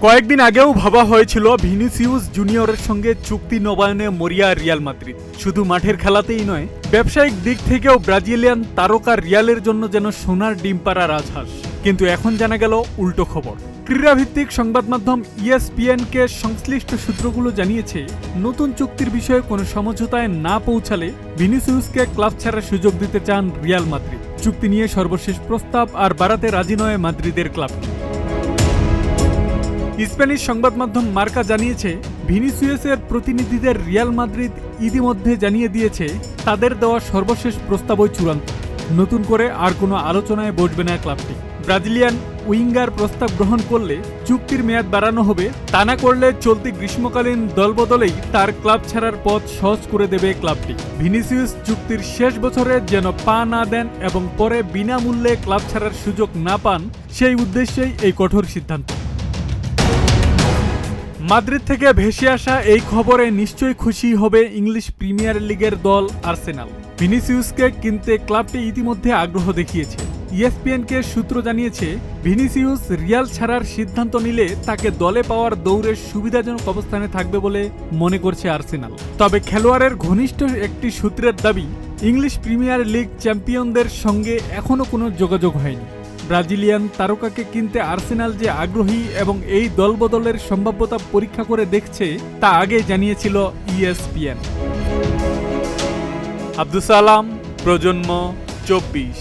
কয়েকদিন আগেও ভাবা হয়েছিল ভিনিসিউস জুনিয়রের সঙ্গে চুক্তি নবায়নে মরিয়া রিয়াল মাদ্রিদ। শুধু মাঠের খেলাতেই নয়, ব্যবসায়িক দিক থেকেও ব্রাজিলিয়ান তারকা রিয়ালের জন্য যেন সোনার ডিম পাড়া রাজহাঁস। কিন্তু এখন জানা গেল উল্টো খবর। ক্রীড়াভিত্তিক সংবাদ মাধ্যম ESPN-কে সংশ্লিষ্ট সূত্রগুলো জানিয়েছে, নতুন চুক্তির বিষয়ে কোনো সমঝোতায় না পৌঁছালে ভিনিসিউসকে ক্লাব ছাড়ার সুযোগ দিতে চান রিয়াল মাদ্রিদ। চুক্তি নিয়ে সর্বশেষ প্রস্তাব আর বাড়াতে রাজি নয় মাদ্রিদের ক্লাবটি। স্প্যানিশ সংবাদ মাধ্যম মার্কা জানিয়েছে, ভিনিসিয়াসের প্রতিনিধিদের রিয়াল মাদ্রিদ ইতিমধ্যে জানিয়ে দিয়েছে তাদের দেওয়া সর্বশেষ প্রস্তাবই চূড়ান্ত। নতুন করে আর কোনো আলোচনায় বসবে না ক্লাবটি। ব্রাজিলিয়ান উইঙ্গার প্রস্তাব গ্রহণ করলে চুক্তির মেয়াদ বাড়ানো হবে, তা না করলে চলতি গ্রীষ্মকালীন দলবদলেই তার ক্লাব ছাড়ার পথ সহজ করে দেবে ক্লাবটি। ভিনিসিয়াস চুক্তির শেষ বছরে যেন পা না দেন এবং পরে বিনামূল্যে ক্লাব ছাড়ার সুযোগ না পান, সেই উদ্দেশ্যেই এই কঠোর সিদ্ধান্ত। মাদ্রিদ থেকে ভেসে আসা এই খবরে নিশ্চয়ই খুশি হবে ইংলিশ প্রিমিয়ার লিগের দল আর্সেনাল। ভিনিসিউসকে কিনতে ক্লাবটি ইতিমধ্যে আগ্রহ দেখিয়েছে। ESPN-কে সূত্র জানিয়েছে, ভিনিসিউস রিয়াল ছাড়ার সিদ্ধান্ত নিলে তাকে দলে পাওয়ার দৌড়ে সুবিধাজনক অবস্থানে থাকবে বলে মনে করছে আর্সেনাল। তবে খেলোয়াড়ের ঘনিষ্ঠ একটি সূত্রের দাবি, ইংলিশ প্রিমিয়ার লিগ চ্যাম্পিয়নদের সঙ্গে এখনও কোনো যোগাযোগ হয়নি। ব্রাজিলিয়ান তারকাকে কিনতে আর্সেনাল যে আগ্রহী এবং এই দলবদলের সম্ভাব্যতা পরীক্ষা করে দেখছে, তা আগে জানিয়েছিল ESPN। আব্দুস সালাম, প্রজন্ম 24।